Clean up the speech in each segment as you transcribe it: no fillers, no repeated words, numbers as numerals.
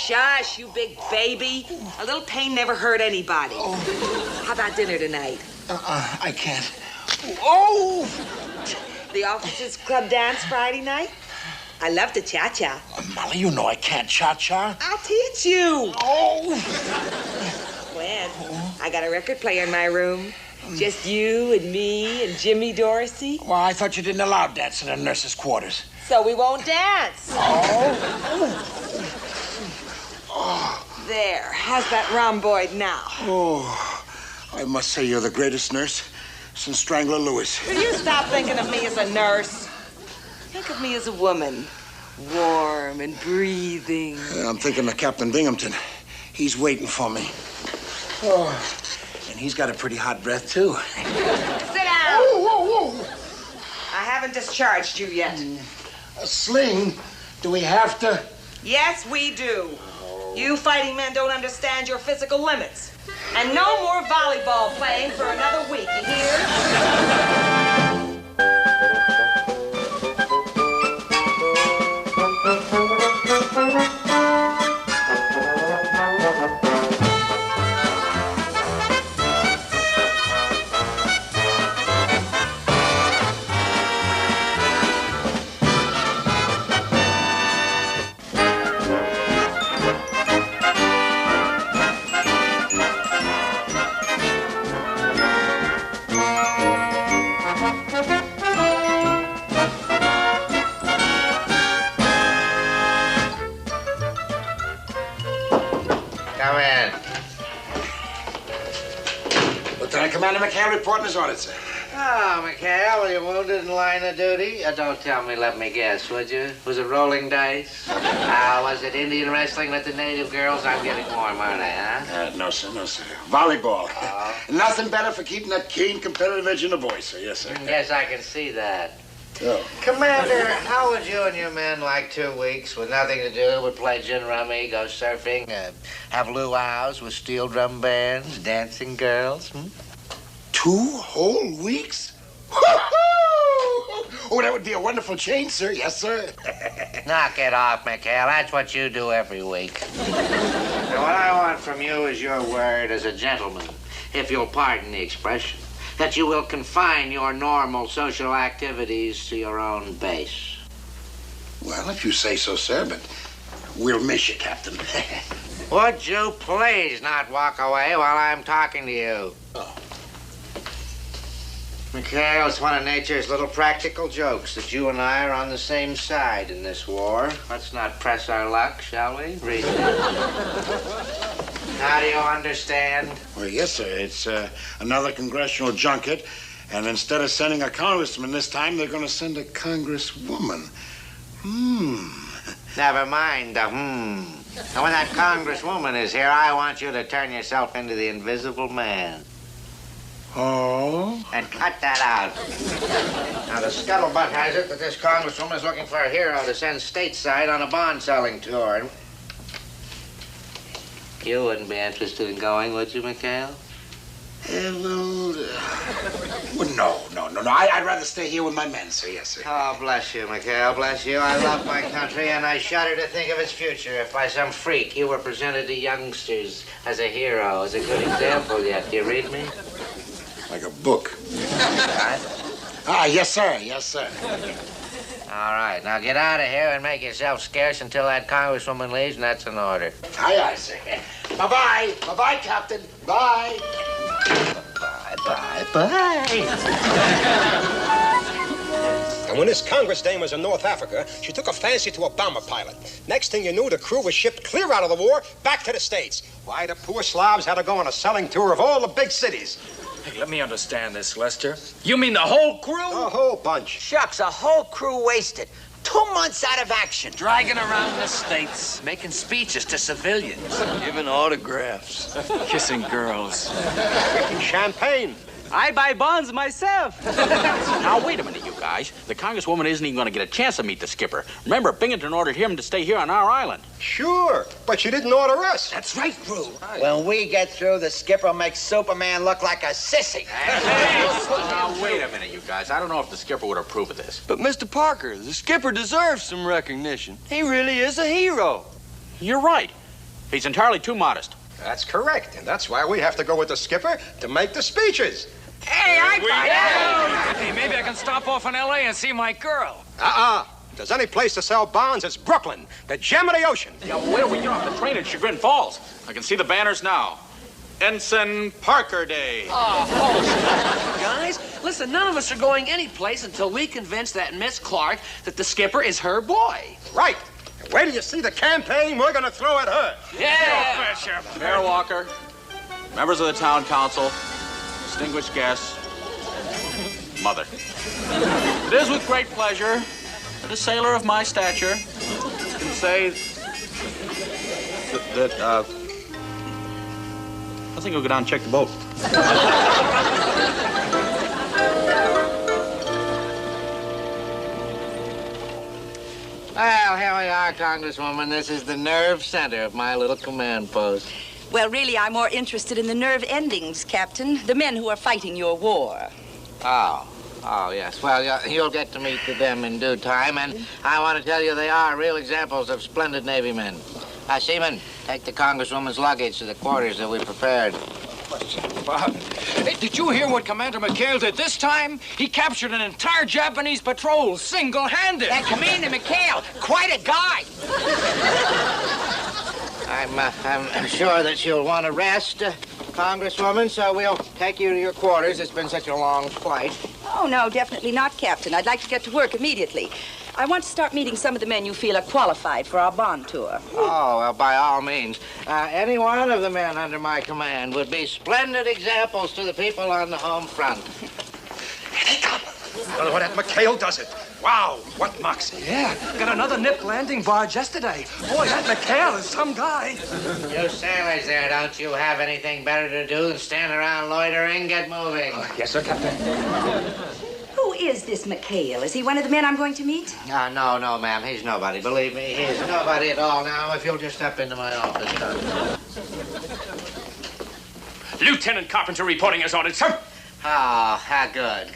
Shush, you big baby. A little pain never hurt anybody. Oh. How about dinner tonight? I can't. Oh! The Officers Club dance Friday night? I love to cha-cha. Molly, you know I can't cha-cha. I'll teach you. Oh! When? I got a record player in my room. Just you and me and Jimmy Dorsey. Well, I thought you didn't allow dancing in the nurses' quarters. So we won't dance. Oh. There. How's that rhomboid now? Oh, I must say you're the greatest nurse since Strangler Lewis. Will you stop thinking of me as a nurse? Think of me as a woman. Warm and breathing. I'm thinking of Captain Binghamton. He's waiting for me. Oh, and he's got a pretty hot breath, too. Sit down. Whoa. I haven't discharged you yet. A sling? Do we have to? Yes, we do. You fighting men don't understand your physical limits. And no more volleyball playing for another week, you hear? Come in. Lieutenant Commander McHale reporting his orders, sir. Oh, McHale, were you wounded in line of duty? Don't tell me, let me guess, would you? Was it rolling dice? Was it Indian wrestling with the native girls? I'm getting warm, aren't I, huh? No, sir. Volleyball. Oh. Nothing better for keeping that keen, competitive edge in the boys, sir. Yes, sir. Yes, I can see that. Oh. Commander, how would you and your men like 2 weeks with nothing to do but play gin rummy, go surfing, have luau's with steel drum bands, dancing girls? 2 whole weeks? Oh, that would be a wonderful change, sir. Yes, sir. Knock it off, McHale. That's what you do every week. Now, what I want from you is your word as a gentleman, if you'll pardon the expression, that you will confine your normal social activities to your own base. Well, if you say so, sir, but we'll miss you, Captain. Would you please not walk away while I'm talking to you? Oh. McHale, it's one of nature's little practical jokes that you and I are on the same side in this war. Let's not press our luck, shall we? Read it. How do you understand? Well, yes, sir. It's another congressional junket, and instead of sending a congressman this time, they're going to send a congresswoman. Never mind the And when that congresswoman is here, I want you to turn yourself into the invisible man. Oh? And cut that out. Now, the scuttlebutt has it that this congresswoman is looking for a hero to send stateside on a bond-selling tour. You wouldn't be interested in going, would you, McHale? Well, no. I'd rather stay here with my men, sir. Yes, sir. Oh, bless you, McHale, bless you. I love my country, and I shudder to think of its future if by some freak you were presented to youngsters as a hero, as a good example yet. Do you read me? Like a book. What? Yes, sir. Yes, sir. All right, now get out of here and make yourself scarce until that congresswoman leaves, and that's an order. Aye, sir. Bye-bye. Bye-bye, Captain. Bye. Bye. And when this Congress dame was in North Africa, she took a fancy to a bomber pilot. Next thing you knew, the crew was shipped clear out of the war, back to the States. Why, the poor slobs had to go on a selling tour of all the big cities. Hey, let me understand this, Lester. You mean the whole crew? A whole bunch. Shucks, a whole crew wasted. 2 months out of action. Dragging around the States, making speeches to civilians. Giving autographs. Kissing girls. Drinking champagne. I buy bonds myself. Now, wait a minute, you guys. The congresswoman isn't even going to get a chance to meet the skipper. Remember, Binghamton ordered him to stay here on our island. Sure, but she didn't order us. That's right, Brew. When we get through, the skipper makes Superman look like a sissy. Now, wait a minute, you guys. I don't know if the skipper would approve of this. But, Mr. Parker, the skipper deserves some recognition. He really is a hero. You're right. He's entirely too modest. That's correct, and that's why we have to go with the skipper to make the speeches. Hey, Hey, maybe I can stop off in L.A. and see my girl. If there's any place to sell bonds, it's Brooklyn, the gem of the ocean. Yeah, wait till we get off the train at Chagrin Falls. I can see the banners now. Ensign Parker Day. Guys, listen, none of us are going anyplace until we convince that Miss Clark that the skipper is her boy. Right. And wait till you see the campaign we're going to throw at her. Yeah. Mayor Walker, members of the town council, distinguished guests, mother. It is with great pleasure that a sailor of my stature can say that I think we'll go down and check the boat. Well, here we are, Congresswoman. This is the nerve center of my little command post. Well, really, I'm more interested in the nerve endings, Captain. The men who are fighting your war. Oh, yes. Well, you'll get to meet them in due time, and I want to tell you they are real examples of splendid Navy men. Seaman, take the Congresswoman's luggage to the quarters that we prepared. Hey, did you hear what Commander McHale did this time? He captured an entire Japanese patrol single-handed. That Commander McHale, quite a guy. I'm sure that you'll want to rest, Congresswoman, so we'll take you to your quarters. It's been such a long flight. Oh, no, definitely not, Captain. I'd like to get to work immediately. I want to start meeting some of the men you feel are qualified for our bond tour. Oh, well, by all means. Any one of the men under my command would be splendid examples to the people on the home front. Here they come. Oh, that McHale does it. Wow, what moxie. Yeah, got another nip landing barge yesterday. Boy, that McHale is some guy. You sailors there, don't you have anything better to do than stand around loitering? Get moving. Yes, sir, Captain. Who is this McHale? Is he one of the men I'm going to meet? No, ma'am. He's nobody. Believe me, he's nobody at all. Now, if you'll just step into my office. Lieutenant Carpenter reporting as ordered, sir. Good.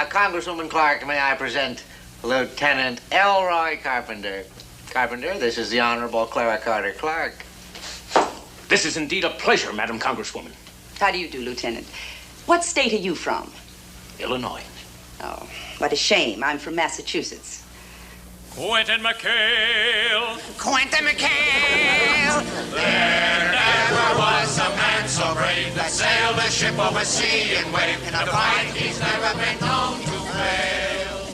Congresswoman Clark, may I present Lieutenant Elroy Carpenter. Carpenter, this is the Honorable Clara Carter Clark. This is indeed a pleasure, Madam Congresswoman. How do you do, Lieutenant? What state are you from? Illinois. Oh, what a shame. I'm from Massachusetts. Quentin McHale. Quentin McHale. There never was a man so brave that sailed a ship over sea and wave. In a fight he's never been known to fail.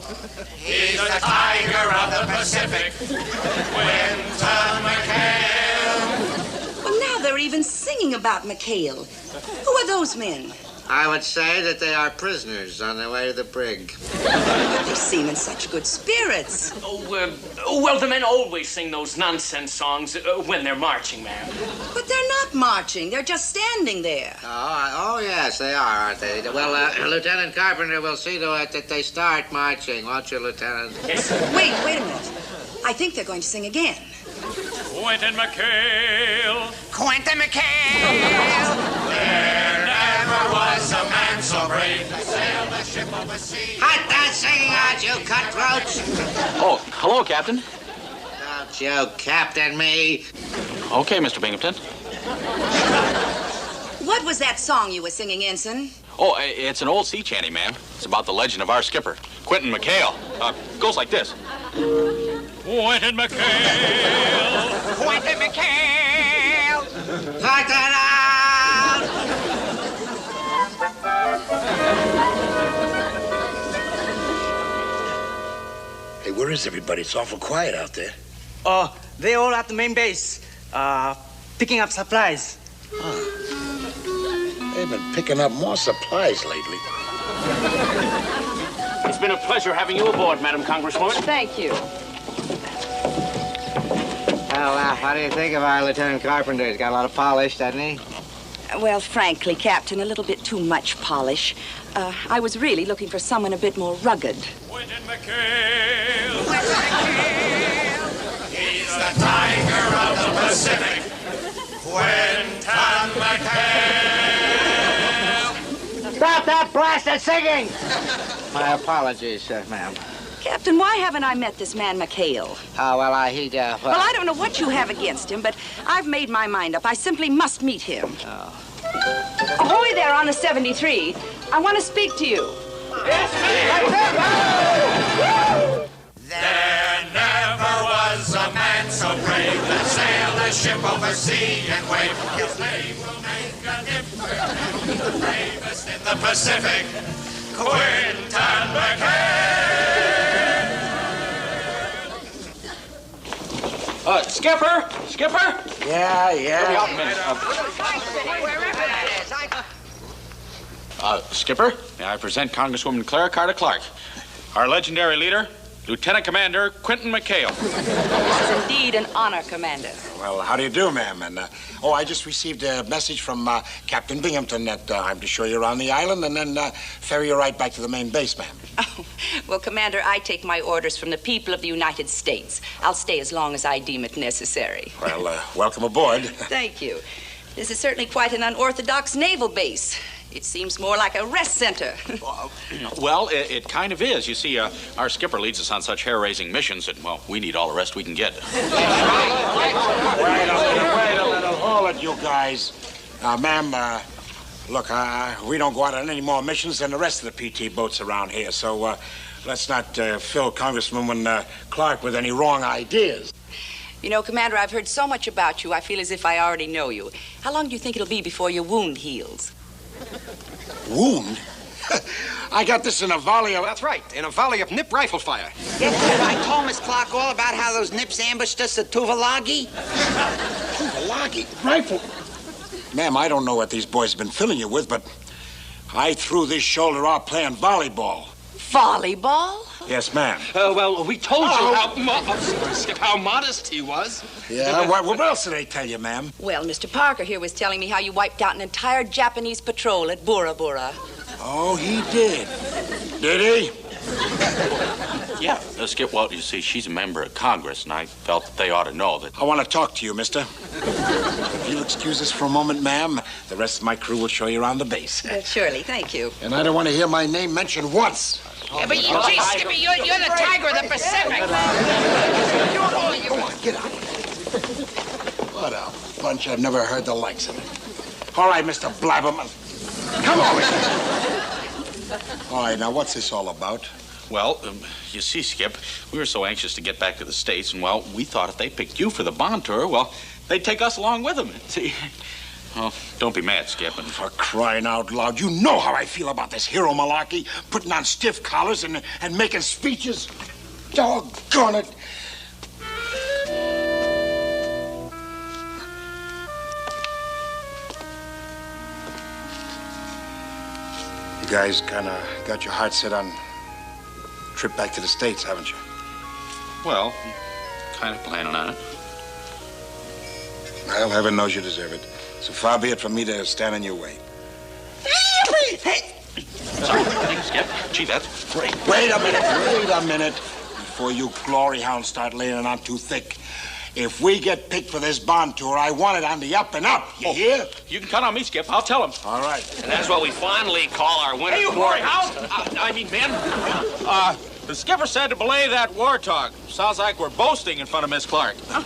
He's the tiger of the Pacific, Quentin McHale. Well, now they're even singing about McHale. Who are those men? I would say that they are prisoners on their way to the brig. They seem in such good spirits. Well, the men always sing those nonsense songs when they're marching, ma'am. But they're not marching. They're just standing there. Oh, yes, they are, aren't they? Well, Lieutenant Carpenter will see to it that they start marching, won't you, Lieutenant? Yes. Wait a minute. I think they're going to sing again. Quentin McHale. Quentin McHale. There never was a man so brave that sailed a ship over sea. Cut that singing out, you cutthroats! Oh, hello, Captain. Don't you captain me. Okay, Mr. Binghamton. What was that song you were singing, Ensign? Oh, it's an old sea chanty, ma'am. It's about the legend of our skipper, Quentin McHale. Goes like this. Quentin McHale. Quentin McHale. Cut that out! Hey, where is everybody? It's awful quiet out there. Oh, they're all at the main base, picking up supplies. They've been picking up more supplies lately. It's been a pleasure having you aboard, Madam Congresswoman. Thank you. Well, how do you think of our Lieutenant Carpenter? He's got a lot of polish, doesn't he? Well, frankly, Captain, a little bit too much polish. I was really looking for someone a bit more rugged. Quentin McHale. Quentin McHale. He's the tiger of the Pacific, Quentin McHale. Stop that blasted singing! My apologies, ma'am. Captain, why haven't I met this man, McHale? Oh, well, Well, I don't know what you have against him, but I've made my mind up. I simply must meet him. Oh. Ahoy there on the 73. I want to speak to you. There never was a man so brave that sailed a ship over sea and wave. His name will make a difference. The bravest in the Pacific, Quinton McHale. Skipper! Skipper! Yeah. Skipper, may I present Congresswoman Clara Carter Clark, our legendary leader, Lieutenant Commander Quinton McHale. This is indeed an honor, Commander. Well, how do you do, ma'am? And, I just received a message from Captain Binghamton that I'm to show you around the island and then ferry you right back to the main base, ma'am. Oh, well, Commander, I take my orders from the people of the United States. I'll stay as long as I deem it necessary. Well, welcome aboard. Thank you. This is certainly quite an unorthodox naval base. It seems more like a rest center. Well, it kind of is. You see, our skipper leads us on such hair-raising missions that, well, we need all the rest we can get. Wait a little. Hold it, you guys. Ma'am, look, we don't go out on any more missions than the rest of the PT boats around here, so let's not fill Congresswoman Clark with any wrong ideas. You know, Commander, I've heard so much about you, I feel as if I already know you. How long do you think it'll be before your wound heals? Wound? I got this in a volley of... That's right, in a volley of nip rifle fire. I told Miss Clark all about how those nips ambushed us at Tuvalagi. Tuvalagi? Rifle? Ma'am, I don't know what these boys have been filling you with, but I threw this shoulder off playing volleyball. Volleyball? Yes, ma'am. Well, we told you how modest he was. Yeah, what else did they tell you, ma'am? Well, Mr. Parker here was telling me how you wiped out an entire Japanese patrol at Bora Bora. Oh, he did. Did he? Yeah, Skip, well, you see, she's a member of Congress, and I felt that they ought to know that... I want to talk to you, mister. If you'll excuse us for a moment, ma'am, the rest of my crew will show you around the base. Surely, thank you. And I don't want to hear my name mentioned once. Yeah, but gee, Skippy, you're the tiger of the Pacific. Come on, get out. What a bunch. I've never heard the likes of it. All right, Mr. Blabberman. Come on. All right, now, what's this all about? Well, you see, Skip, we were so anxious to get back to the States, and, well, we thought if they picked you for the bond tour, well, they'd take us along with them. See... Oh, don't be mad, Skip. And for crying out loud, you know how I feel about this hero malarkey, putting on stiff collars and making speeches. Doggone it. You guys kind of got your heart set on trip back to the States, haven't you? Well, kind of planning on it. Well, heaven knows you deserve it. So far be it from me to stand in your way. Hey! Sorry, Skip. Gee, that's great. Wait a minute. Before you glory hounds start laying it on too thick. If we get picked for this bond tour, I want it on the up and up. You hear? You can count on me, Skip. I'll tell him. All right. And that's what we fondly call our winter glory. Men. The skipper said to belay that war talk. Sounds like we're boasting in front of Miss Clark. Oh.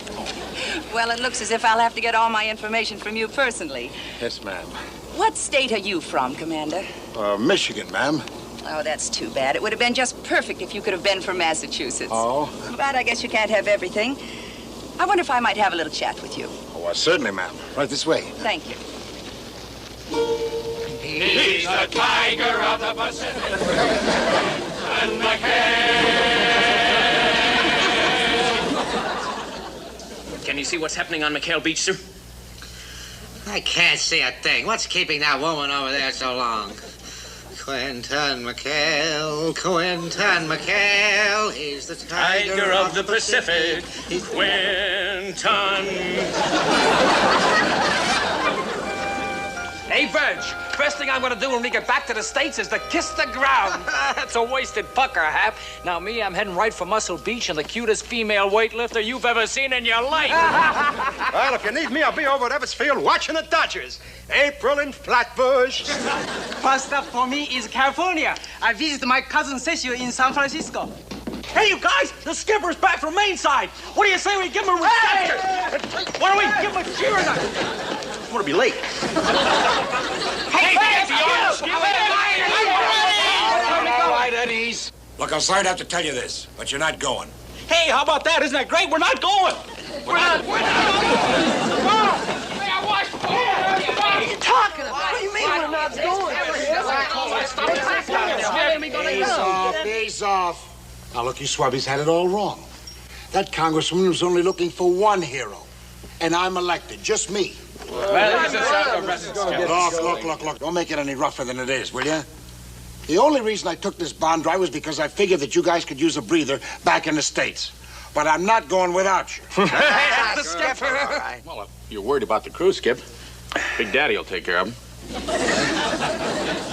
Well, it looks as if I'll have to get all my information from you personally. Yes, ma'am. What state are you from, Commander? Michigan, ma'am. Oh, that's too bad. It would have been just perfect if you could have been from Massachusetts. Oh? But I guess you can't have everything. I wonder if I might have a little chat with you. Oh, certainly, ma'am. Right this way. Thank you. He's the tiger of the Pacific. And McHale. Can you see what's happening on McHale Beach, sir? I can't see a thing. What's keeping that woman over there so long? Quinton McHale, he's the tiger of the Pacific. Quinton. Hey, Virg, first thing I'm going to do when we get back to the States is to kiss the ground. That's a wasted pucker, Hap. Now, me, I'm heading right for Muscle Beach and the cutest female weightlifter you've ever seen in your life. Well, if you need me, I'll be over at Eversfield watching the Dodgers. April in Flatbush. First up for me is California. I visited my cousin Cecil in San Francisco. Hey, you guys, the skipper's back from Mainside. What do you say we give him a reception? Why don't we give him a cheer? I want to be late. Hey, All right, at ease. Look, I'm sorry to have to tell you this, but you're not going. Hey, how about that? Isn't that great? We're not going. We're not going. What are you talking about? What do you mean we're not going? Ease off. Now, look, you swabbies had it all wrong. That congresswoman was only looking for one hero, and I'm elected, just me. Look. Don't make it any rougher than it is, will you? The only reason I took this bond drive was because I figured that you guys could use a breather back in the States. But I'm not going without you. The skipper. Well, if you're worried about the crew, Skip, Big Daddy will take care of him.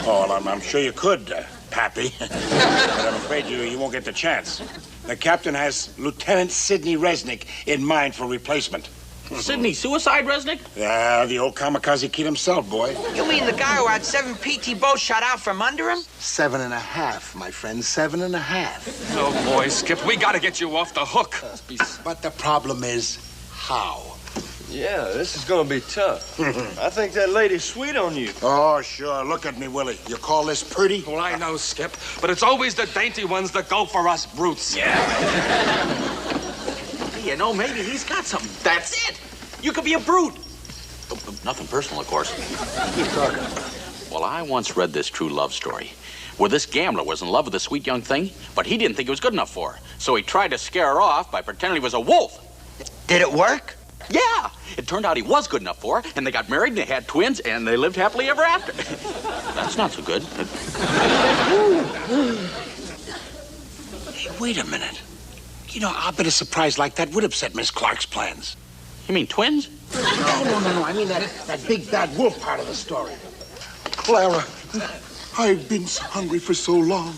Oh, well, I'm sure you could, Pappy. But I'm afraid you won't get the chance. The captain has Lieutenant Sidney Resnick in mind for replacement. Sidney Suicide Resnick? Yeah, the old kamikaze kid himself, boy. You mean the guy who had 7 PT boats shot out from under him? 7.5, my friend, 7.5. Oh, boy, Skip, we gotta get you off the hook. But the problem is, how? Yeah, this is gonna be tough. I think that lady's sweet on you. Oh, sure. Look at me, Willie. You call this pretty? Well, I know, Skip, but it's always the dainty ones that go for us brutes. Yeah. You know, maybe he's got something. That's it. You could be a brute. Nothing personal, of course. Keep talking. Well, I once read this true love story where this gambler was in love with a sweet young thing, but he didn't think it was good enough for her. So he tried to scare her off by pretending he was a wolf. Did it work? Yeah. It turned out he was good enough for her, and they got married, and they had twins, and they lived happily ever after. That's not so good. Hey, wait a minute. You know, I bet a surprise like that would upset Miss Clark's plans. You mean twins? No. I mean that big bad wolf part of the story. Clara, I've been so hungry for so long.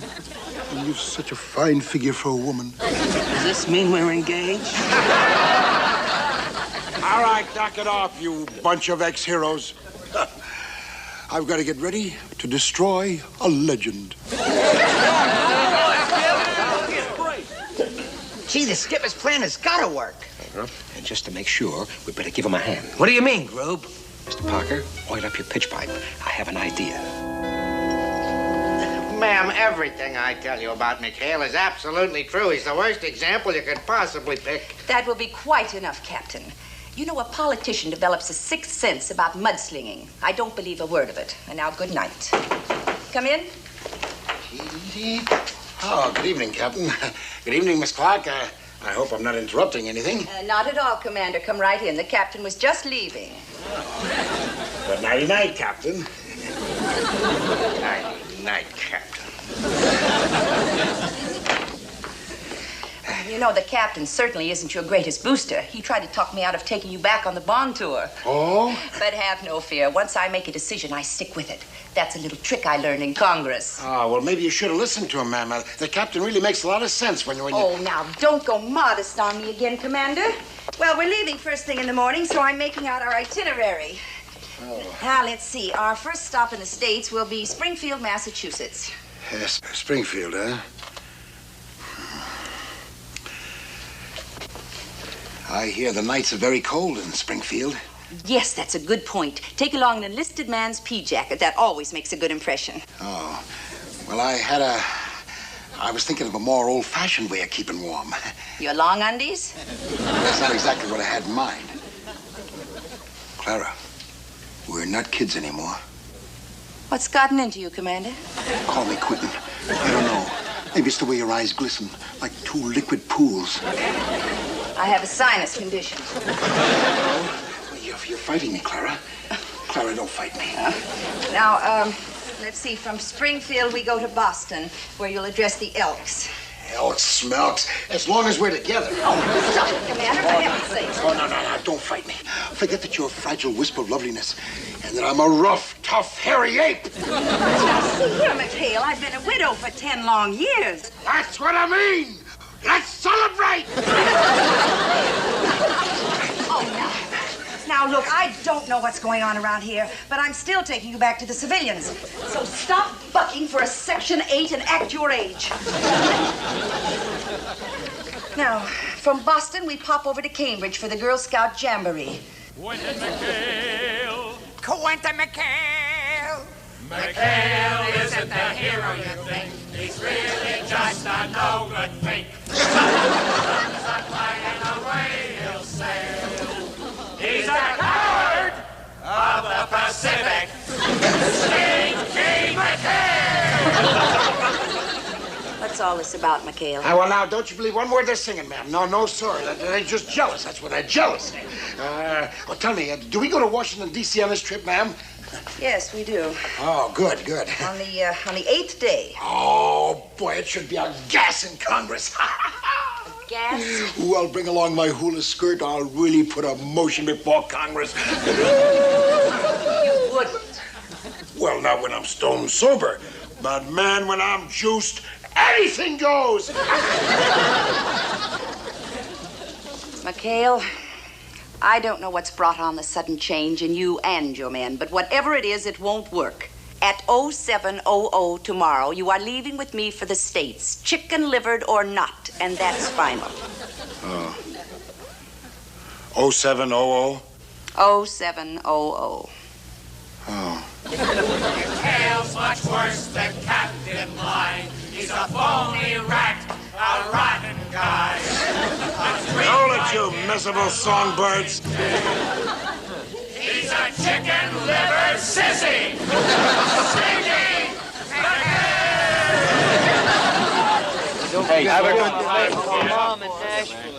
And you've such a fine figure for a woman. Does this mean we're engaged? All right, knock it off, you bunch of ex-heroes. I've got to get ready to destroy a legend. Gee, the skipper's plan has got to work. And just to make sure, we better give him a hand. What do you mean, Grube? Mr. Parker, oil up your pitch pipe. I have an idea. Ma'am, everything I tell you about McHale is absolutely true. He's the worst example you could possibly pick. That will be quite enough, Captain. You know, a politician develops a sixth sense about mudslinging. I don't believe a word of it. And now, good night. Come in. Oh, good evening, Captain. Good evening, Miss Clark. I hope I'm not interrupting anything. Not at all, Commander. Come right in. The captain was just leaving. Good nighty-night, Captain. Night, Captain. You know, the captain certainly isn't your greatest booster. He tried to talk me out of taking you back on the bond tour. Oh? But have no fear. Once I make a decision, I stick with it. That's a little trick I learned in Congress. Oh, well, maybe you should have listened to him, ma'am. The captain really makes a lot of sense when you... Oh, now, don't go modest on me again, Commander. Well, we're leaving first thing in the morning, so I'm making out our itinerary. Oh. Now, let's see. Our first stop in the States will be Springfield, Massachusetts. Yes, Springfield, huh? I hear the nights are very cold in Springfield. Yes, that's a good point. Take along an enlisted man's pea jacket. That always makes a good impression. Oh. Well, I was thinking of a more old-fashioned way of keeping warm. Your long undies? That's not exactly what I had in mind. Clara, we're not kids anymore. What's gotten into you, Commander? Call me Quentin. I don't know. Maybe it's the way your eyes glisten, like two liquid pools. I have a sinus condition. You're fighting me, Clara. Clara, don't fight me. Now, let's see. From Springfield, we go to Boston, where you'll address the Elks. Elks, Smelks, as long as we're together. Oh, stop it, Commander, for heaven's sake. Oh, no, don't fight me. Forget that you're a fragile wisp of loveliness and that I'm a rough, tough, hairy ape. Now, see here, McHale, I've been a widow for 10 long years. That's what I mean. Let's celebrate! Oh, now, look, I don't know what's going on around here, but I'm still taking you back to the civilians. So stop bucking for a Section 8 and act your age. Now, from Boston, we pop over to Cambridge for the Girl Scout Jamboree. Quentin McHale. Quentin McHale. McHale isn't the hero you think. He's really just a no-good fake. Comes a flying away, he'll sail. He's a coward of the Pacific. Stinky McHale. What's all this about, McHale? Well, now, don't you believe one word they're singing, ma'am. No, sir. They're just jealous. That's what they're jealous. Well, tell me, do we go to Washington, D.C. on this trip, ma'am? Yes, we do. Oh, good. On the 8th day. Oh, boy, it should be a gas in Congress. Gas? Ooh, I'll bring along my hula skirt. I'll really put a motion before Congress. You wouldn't. Well, not when I'm stone sober. But, man, when I'm juiced, anything goes. McHale, I don't know what's brought on the sudden change in you and your men, but whatever it is, it won't work. At 0700 tomorrow, you are leaving with me for the States, chicken-livered or not, and that's final. 0700? 0700. Oh. McHale's much worse than Captain Line. He's a phony rat, a rotten guy. Hold it, you miserable songbirds. He's a chicken liver sissy. Stinky Hey, Have a good day. Mom in Nashville.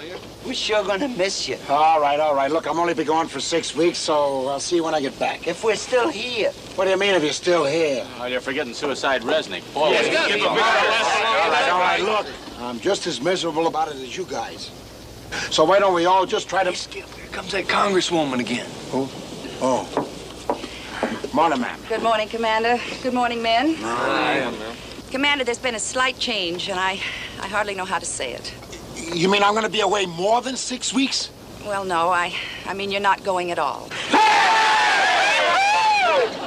We're sure gonna miss you. All right. Look, I'm only be gone for 6 weeks, so I'll see you when I get back. If we're still here. What do you mean if you're still here? Oh, you're forgetting Suicide Resnick. Boy, All right, look. I'm just as miserable about it as you guys. So why don't we all just try to... Skip, here comes that congresswoman again. Who? Oh. Morning, ma'am. Good morning, Commander. Good morning, men. Hi, Commander, there's been a slight change, and I hardly know how to say it. You mean I'm going to be away more than 6 weeks? Well, no, I mean you're not going at all.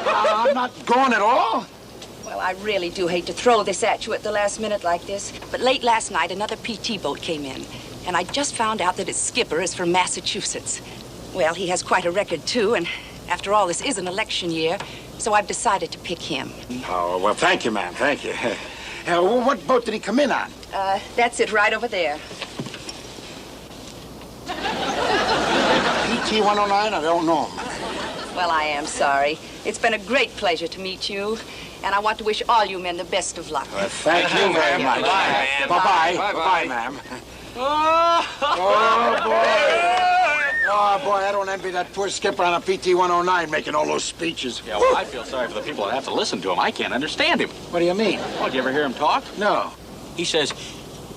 I'm not going at all? Well, I really do hate to throw this at you at the last minute like this, but late last night another PT boat came in, and I just found out that its skipper is from Massachusetts. Well, he has quite a record, too, and after all, this is an election year, so I've decided to pick him. Oh, well, thank you, ma'am. Thank you. What boat did he come in on? That's it right over there. PT-109? I don't know him. Well, I am sorry. It's been a great pleasure to meet you, and I want to wish all you men the best of luck. Thank you very much. Bye, ma'am. Bye-bye. Bye-bye, ma'am. Oh, boy. Oh, boy, I don't envy that poor skipper on a PT-109 making all those speeches. Yeah, well, I feel sorry for the people that have to listen to him. I can't understand him. What do you mean? Oh, did you ever hear him talk? No. He says,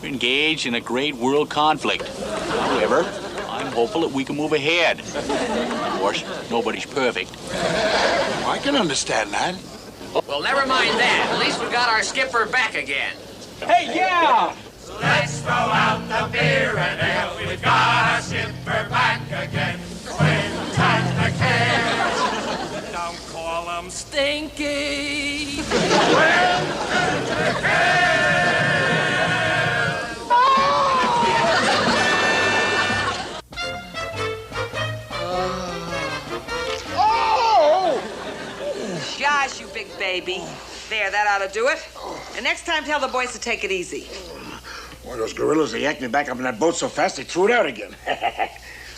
we're engaged in a great world conflict. However, I'm hopeful that we can move ahead. Of course, nobody's perfect. I can understand that. Well, never mind that. At least we got our skipper back again. Hey, yeah! Let's throw out the beer and ale. We've got our skipper back again. Quentin McHale. Don't call him Stinky. Quentin McHale. Gosh, you big baby. There, that ought to do it. And next time, tell the boys to take it easy. Boy, those gorillas, they yanked me back up in that boat so fast they threw it out again.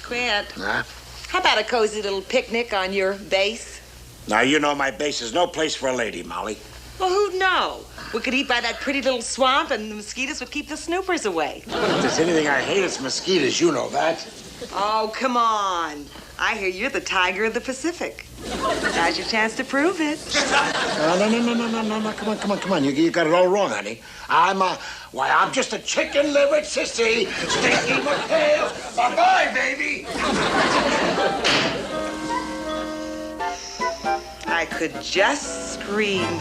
Quint, Huh? how about a cozy little picnic on your base? Now, you know my base is no place for a lady, Molly. Well, who'd know? We could eat by that pretty little swamp, and the mosquitoes would keep the snoopers away. If there's anything I hate, it's mosquitoes. You know that. Oh, come on. I hear you're the tiger of the Pacific. Now's your chance to prove it. No. Come on. You got it all wrong, honey. I'm just a chicken-livered sissy. Stinky McHale. Bye-bye, baby. I could just scream.